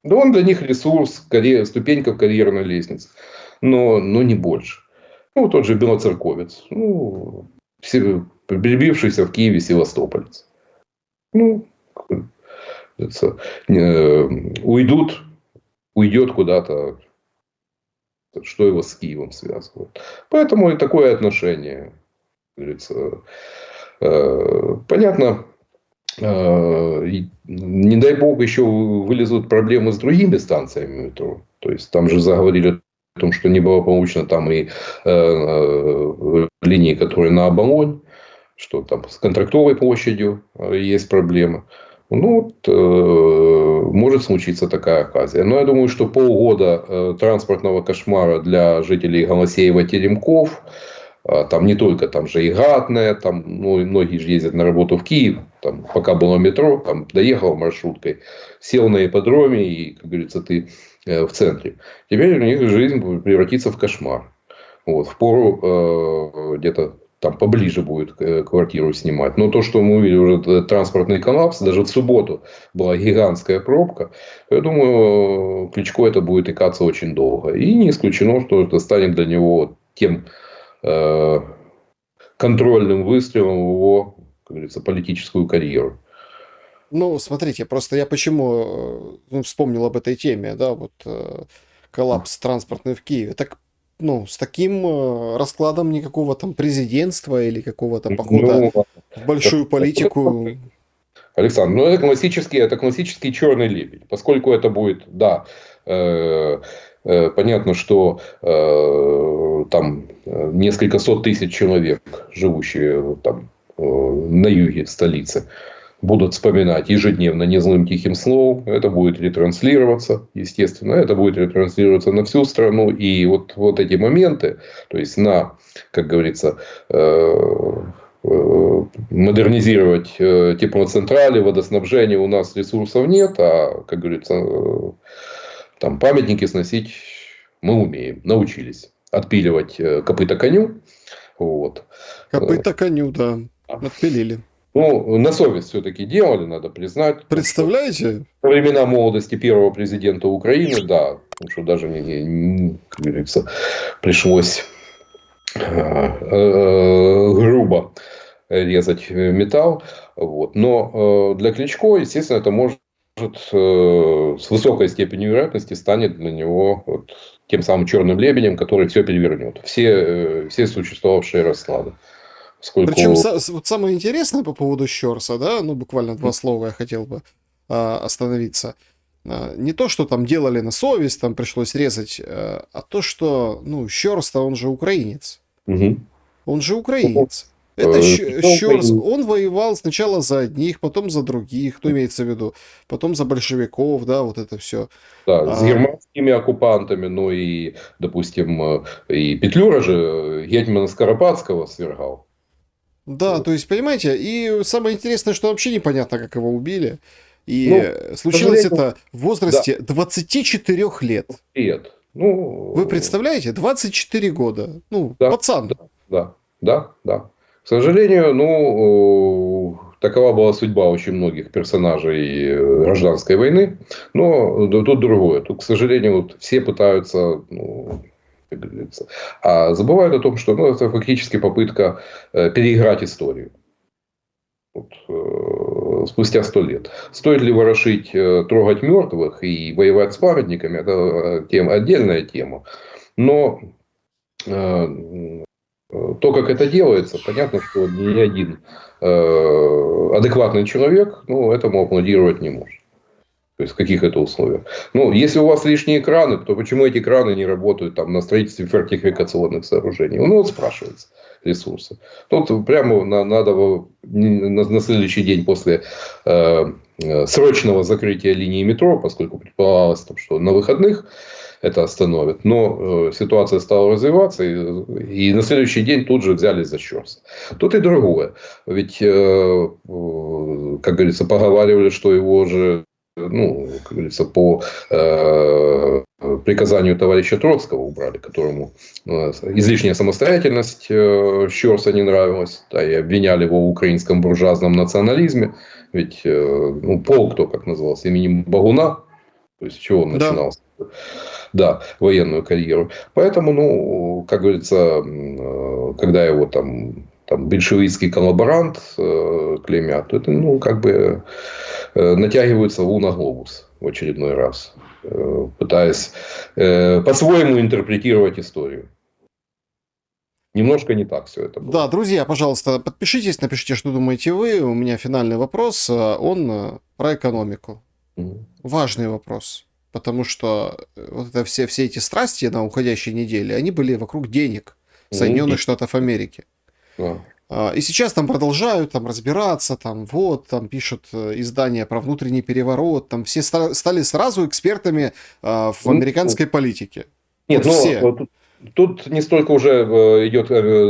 да он для них ресурс, ступенька в карьерной лестнице. Но не больше. Ну, тот же белоцерковец. Ну, прибившийся в Киеве севастополец. Ну, уйдет куда-то, что его с Киевом связывает. Поэтому и такое отношение. Говорится, понятно, не дай бог еще вылезут проблемы с другими станциями метро. То есть там же заговорили о том, что неблагополучно там и линии, которые на Оболонь, что там с Контрактовой площадью есть проблемы. Ну, вот, может случиться такая оказия. Но я думаю, что полгода транспортного кошмара для жителей Голосеева, Теремков, там не только, там же и Гатная, там, ну, многие же ездят на работу в Киев, там, пока было метро, там, доехал маршруткой, сел на ипподроме и, как говорится, ты в центре. Теперь у них жизнь превратится в кошмар. Вот, впору где-то там поближе будет квартиру снимать. Но то, что мы увидели уже транспортный коллапс, даже в субботу была гигантская пробка, я думаю, Кличко это будет икаться очень долго. И не исключено, что это станет для него тем контрольным выстрелом в его, как говорится, политическую карьеру. Ну, смотрите, просто я почему вспомнил об этой теме, да, вот коллапс транспортный в Киеве. Так, ну, с таким раскладом никакого там президентства или какого-то похода Ну, в большую политику. Александр, ну это классический черный лебедь, поскольку это будет, да, понятно, что там несколько сот тысяч человек, живущие там на юге столицы, будут вспоминать ежедневно незлым тихим словом. Это будет ретранслироваться, естественно. Это будет ретранслироваться на всю страну. И вот эти моменты, то есть на, как говорится, модернизировать теплоцентрали, водоснабжение, у нас ресурсов нет, а, как говорится, там памятники сносить мы умеем, научились отпиливать копыта коню. Вот. Копыта коню, да, отпилили. Ну, на совесть все-таки делали, надо признать. Представляете? Во времена молодости первого президента Украины, да, потому что даже, как говорится, пришлось грубо резать металл. Вот. Но для Кличко, естественно, это может с высокой степенью вероятности станет для него вот тем самым черным лебедем, который все перевернет. Все существовавшие расклады. Причем Поскольку... вот самое интересное по поводу Щорса, да, ну буквально два слова я хотел бы остановиться. Не то, что там делали на совесть, там пришлось резать, а то, что, ну, Щорс-то он же украинец. Угу. Он же украинец. Это Причем Щорс, он воевал сначала за одних, потом за других, ну, имеется в виду, потом за большевиков, да, вот это все. да, с германскими оккупантами, ну и, допустим, и Петлюра же гетьмана Скоропадского свергал. Да, Вот. то есть, понимаете, и самое интересное, что вообще непонятно, как его убили. Ну, И к случилось сожалению, это в да, возрасте 24 лет. нет. Вы Ну, представляете? 24 года. Ну, да, пацан. да. К сожалению, такова была судьба очень многих персонажей гражданской войны. Но тут другое. Тут, к сожалению, вот все пытаются, ну, как говорится, а забывают о том, что это фактически попытка переиграть историю. Вот, спустя 100 лет. Стоит ли ворошить, трогать мертвых и воевать с памятниками, это отдельная тема. Но то, как это делается, понятно, что ни один адекватный человек этому аплодировать не может. То есть, в каких это условиях. Ну, если у вас лишние краны, то почему эти краны не работают там, на строительстве фортификационных сооружений? Ну, вот спрашивается ресурсы. Тут прямо надо на следующий день после срочного закрытия линии метро, поскольку предполагалось, что на выходных это остановит. Но ситуация стала развиваться, и на следующий день тут же взялись за Щорса. Тут и другое. Ведь, как говорится, поговаривали, что его же, как говорится, по приказанию товарища Троцкого убрали, которому излишняя самостоятельность Щорса не нравилась, да, и обвиняли его в украинском буржуазном национализме. Ведь полк, то как назывался, именем Багуна, то есть с чего он Да. начинался, да, военную карьеру. Поэтому, как говорится, когда его там большевистский коллаборант клеймят, то это, как бы натягиваются на глобус в очередной раз, пытаясь по-своему интерпретировать историю. Немножко не так все это было. Да, друзья, пожалуйста, подпишитесь, напишите, что думаете вы. У меня финальный вопрос, он про экономику. Важный вопрос. Потому что вот это все эти страсти на уходящей неделе, они были вокруг денег Соединенных Штатов Америки. И сейчас там продолжают разбираться, там пишут издания про внутренний переворот, там все стали сразу экспертами в американской политике. Нет, вот все. Тут не столько уже идет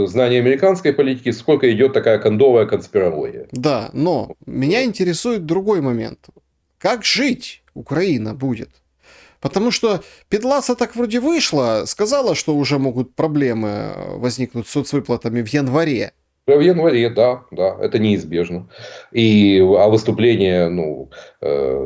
знание американской политики, сколько идет такая кондовая конспирология. Да, но меня интересует другой момент. Как жить Украина будет? Потому что Педласа так вроде вышла, сказала, что уже могут проблемы возникнуть с соцвыплатами в январе. В январе, да, это неизбежно. А выступление,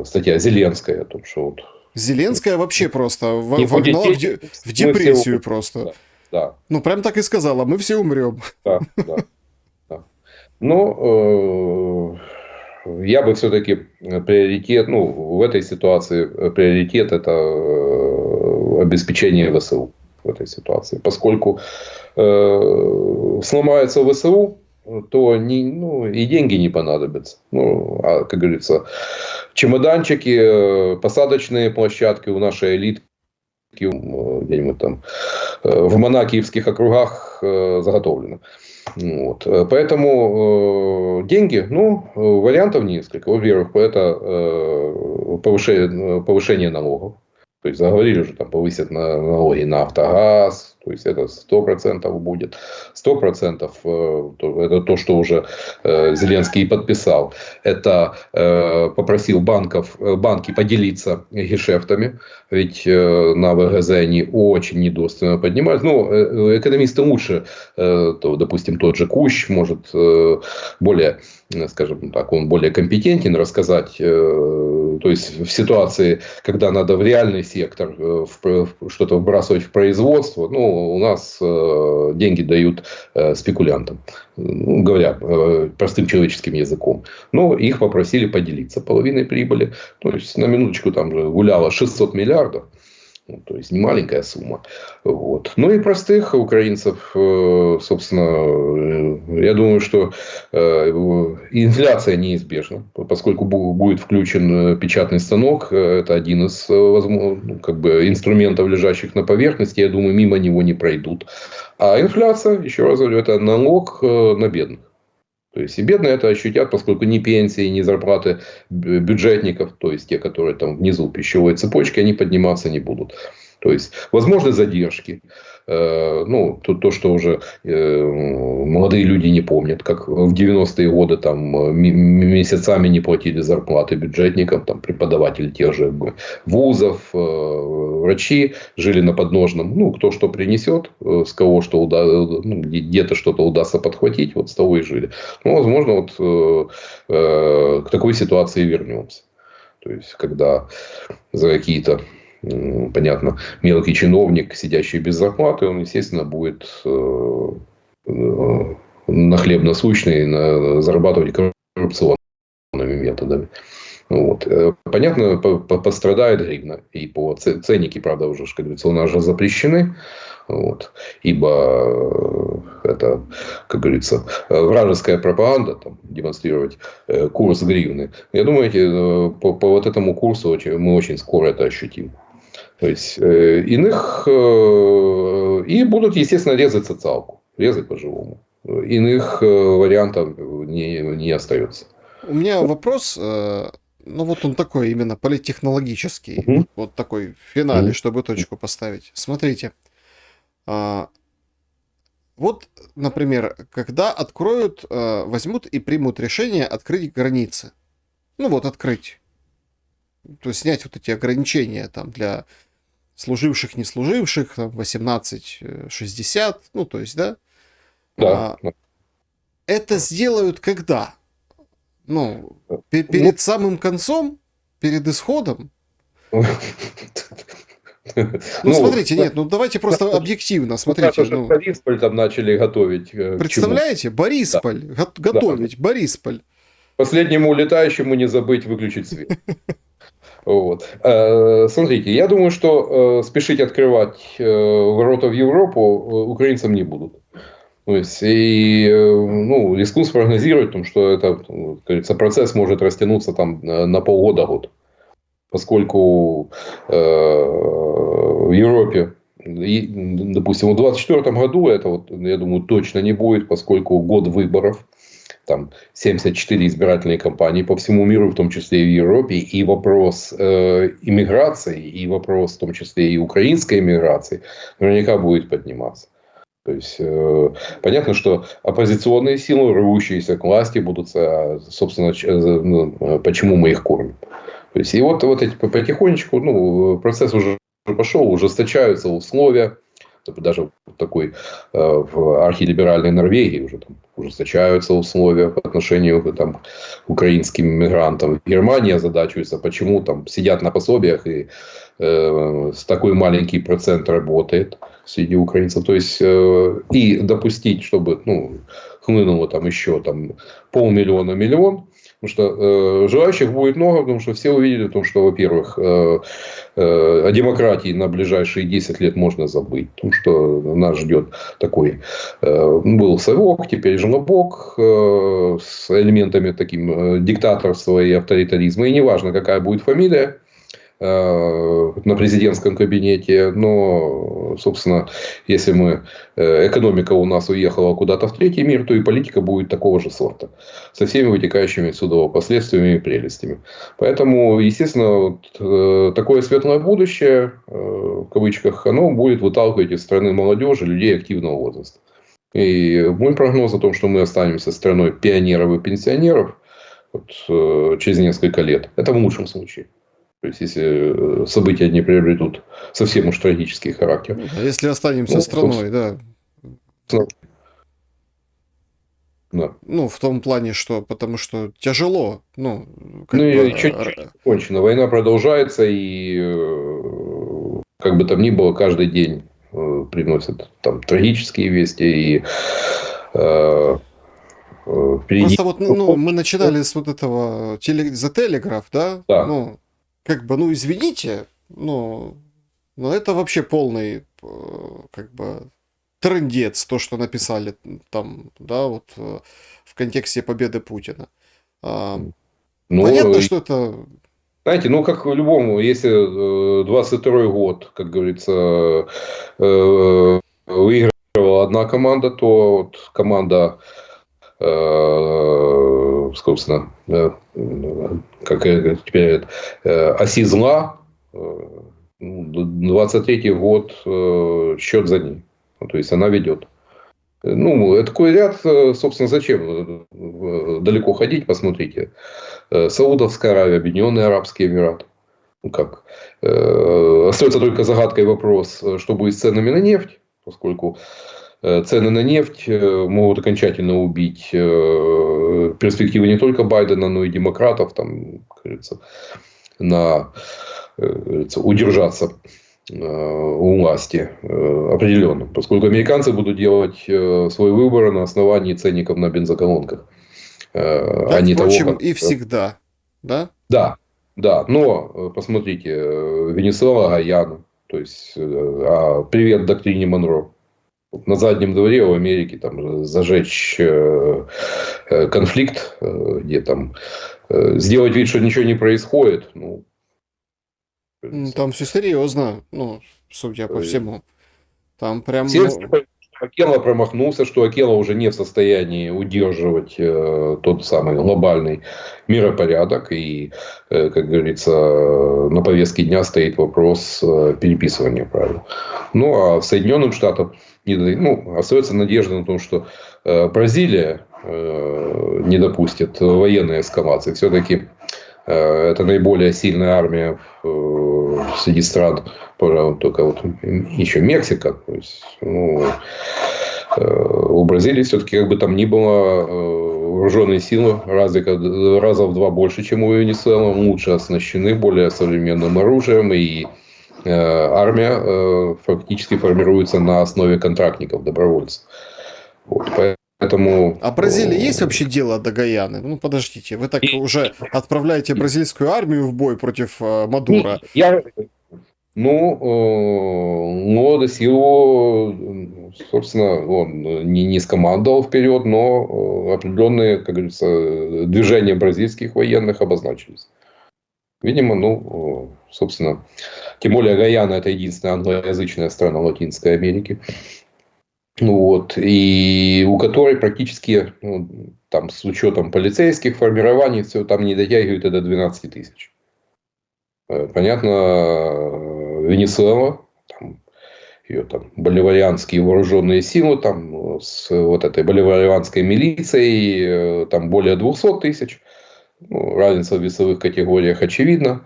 статья Зеленская, о том, что вот... Зеленская вообще просто вогнала в депрессию просто. Да. Ну, прям так и сказала, мы все умрем. Да. Но я бы все-таки приоритет, в этой ситуации приоритет это обеспечение ВСУ в этой ситуации. Поскольку сломается ВСУ, то и деньги не понадобятся. А, как говорится, чемоданчики, посадочные площадки у нашей элитки где-нибудь там в монакиевских округах заготовлены. Вот. Поэтому деньги, вариантов несколько. Во-первых, это повышение налогов. То есть заговорили уже, повысят налоги на автогаз, то есть это 100% будет. 100% это то, что уже Зеленский подписал. Это попросил банки поделиться гешефтами, ведь на ВГЗ они очень недостойно поднимают. Экономисты лучше, допустим, тот же Кущ может более, скажем так, он более компетентен рассказать, то есть в ситуации, когда надо в реальный сектор что-то вбрасывать в производство, у нас деньги дают спекулянтам, ну, говоря простым человеческим языком. Но их попросили поделиться половиной прибыли. То есть, на минуточку там же гуляло 600 миллиардов. Ну, то есть, не маленькая сумма. Вот. Ну, и простых украинцев, собственно, я думаю, что инфляция неизбежна. Поскольку будет включен печатный станок, это один из инструментов, лежащих на поверхности. Я думаю, мимо него не пройдут. А инфляция, еще раз говорю, это налог на бедных. То есть, и бедные это ощутят, поскольку ни пенсии, ни зарплаты бюджетников, то есть, те, которые там внизу пищевой цепочки, они подниматься не будут. То есть, возможны задержки. Ну, то, что уже молодые люди не помнят, как в 90-е годы там месяцами не платили зарплаты бюджетникам, там, преподаватели тех же вузов, врачи жили на подножном. Ну, кто что принесет, с кого что где-то что-то удастся подхватить, вот с того и жили. Ну, возможно, вот к такой ситуации вернемся. То есть, когда за какие-то, понятно, мелкий чиновник, сидящий без зарплаты, он, естественно, будет на хлеб насущный зарабатывать коррупционными методами. Вот. Понятно, пострадает гривна. И по ценники, правда, уже, как говорится, у нас же запрещены. Вот. Ибо это, как говорится, вражеская пропаганда, там, демонстрировать курс гривны. Я думаю, по вот этому курсу мы очень скоро это ощутим. То есть, иных... И будут, естественно, резать социалку. Резать по-живому. Иных вариантов не остается. У меня вопрос, ну вот он такой именно политтехнологический, вот такой в финале, чтобы точку поставить. Смотрите, вот, например, когда откроют, возьмут и примут решение открыть границы. Ну вот, открыть. То есть, снять вот эти ограничения там для служивших, не служивших, 18-60, ну то есть, да? Да. Это сделают когда? Ну, перед самым концом, перед исходом. Ну, смотрите, нет, ну давайте просто объективно, смотрите. Ну, Борисполь там начали готовить. Представляете, Борисполь, готовить, да. Борисполь. Последнему летающему не забыть выключить свет. Вот. Смотрите, я думаю, что спешить открывать ворота в Европу украинцам не будут. То есть, и рискну спрогнозировать, что это, как говорится, процесс может растянуться там на полгода-год. Поскольку в Европе, допустим, в 2024 году это, вот, я думаю, точно не будет, поскольку год выборов. Там 74 избирательные кампании по всему миру, в том числе и в Европе. И вопрос иммиграции, и вопрос, в том числе и украинской иммиграции, наверняка будет подниматься. То есть, понятно, что оппозиционные силы, рвущиеся к власти, будут, собственно, почему мы их кормим. То есть, и вот эти потихонечку, процесс уже пошел, ужесточаются условия. Даже в такой в архилиберальной Норвегии уже там ужесточаются условия по отношению там, к украинским мигрантам. Германия озадачивается, почему там сидят на пособиях и такой маленький процент работает среди украинцев. То есть, и допустить, чтобы хлынуло там еще там, 500 000 миллион. Потому что желающих будет много, потому что все увидели, что, во-первых, о демократии на ближайшие 10 лет можно забыть. Потому что нас ждет такой... был совок, теперь жлобок с элементами таким диктаторства и авторитаризма. И неважно, какая будет фамилия на президентском кабинете, но, собственно, если экономика у нас уехала куда-то в третий мир, то и политика будет такого же сорта, со всеми вытекающими отсюда последствиями и прелестями. Поэтому, естественно, такое светлое будущее, в кавычках, оно будет выталкивать из страны молодежи, людей активного возраста. И мой прогноз о том, что мы останемся страной пионеров и пенсионеров через несколько лет, это в лучшем случае. То есть, если события не приобретут совсем уж трагический характер. Если останемся страной, да. Да. В том плане, что потому что тяжело. И чуть кончено. Война продолжается, и как бы там ни было, каждый день приносят там трагические вести и впереди. Просто вот, ну, мы начинали с вот этого за Телеграф, да? Да. Ну, как бы, ну, извините, но это вообще полный, как бы, трындец, то, что написали там, да, вот в контексте победы Путина. Понятно, Ну, что это... знаете, ну, как в любом, если 22-й год, как говорится, выигрывала одна команда, то вот команда, собственно, как теперь оси зла, 23-й год, счет за ней. То есть, она ведет. Ну, такой ряд, собственно, зачем далеко ходить, посмотрите. Саудовская Аравия, Объединенные Арабские Эмираты. Ну, как? Остается только загадкой вопрос, что будет с ценами на нефть, поскольку цены на нефть могут окончательно убить перспективы не только Байдена, но и демократов, там, как говорится, удержаться у власти определенно. Поскольку американцы будут делать свой выбор на основании ценников на бензоколонках. А Как, не того, впрочем, как... и всегда, да? Да, да. Но, посмотрите, Венесуэла, Гаяна. То есть, привет доктрине Монро. На заднем дворе у Америки там зажечь конфликт, где там сделать вид, что ничего не происходит. Ну, Там все серьезно, ну, судя по всему. Там прям, все ну... считают, что Акела промахнулся, что Акела уже не в состоянии удерживать тот самый глобальный миропорядок. И, как говорится, на повестке дня стоит вопрос переписывания правил. Ну, а Соединенным Штатам остается надежда на том, что Бразилия не допустит военной эскалации. Все-таки это наиболее сильная армия среди стран, пожалуй, только вот еще Мексика. То есть, у Бразилии все-таки, как бы там ни было, вооруженные силы раза в два больше, чем у Венесуэлы, лучше оснащены более современным оружием, и армия фактически формируется на основе контрактников, добровольцев. Вот, поэтому... А Бразилии есть вообще дело до Гаяны? Ну, подождите, вы так уже отправляете бразильскую армию в бой против Мадуро. Лодосилу, собственно, он не скомандовал вперед, но определенные, как говорится, движения бразильских военных обозначились. Видимо, собственно, тем более Гаяна — это единственная англоязычная страна Латинской Америки. Вот, и у которой практически, там, с учетом полицейских формирований, все там не дотягивает до 12 тысяч. Понятно, Венесуэла, там, ее там боливарианские вооруженные силы, там, с вот этой боливарианской милицией, там более 200 тысяч. Разница в весовых категориях очевидна.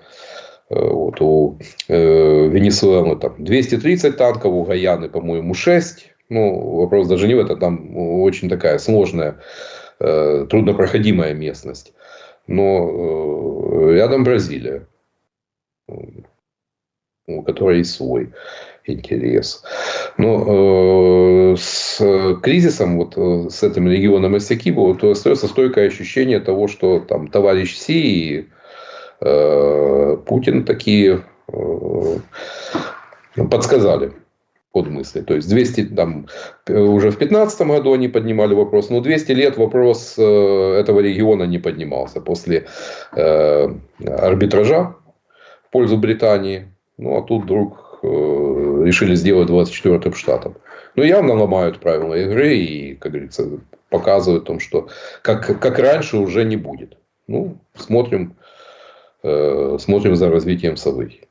Вот, у Венесуэлы там 230 танков, у Гаяны, по-моему, 6. Вопрос даже не в этом, там очень такая сложная, труднопроходимая местность. Но рядом Бразилия, у которой есть свой интерес. Но с кризисом, вот с этим регионом Эссекибо, то остается стойкое ощущение того, что там товарищ Си и Путин такие подсказали ход мысли. То есть 200, там, уже в 2015 году они поднимали вопрос, но 200 лет вопрос этого региона не поднимался после арбитража в пользу Британии. А тут вдруг решили сделать 24-м штатом. Явно ломают правила игры и, как говорится, показывают о том, что как раньше уже не будет. Смотрим за развитием событий.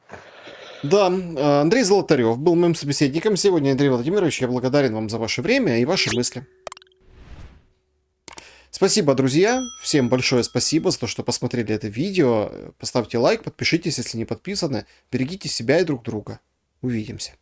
Да, Андрей Золотарев был моим собеседником сегодня. Андрей Владимирович, я благодарен вам за ваше время и ваши мысли. Спасибо, друзья. Всем большое спасибо за то, что посмотрели это видео. Поставьте лайк, подпишитесь, если не подписаны. Берегите себя и друг друга. Увидимся.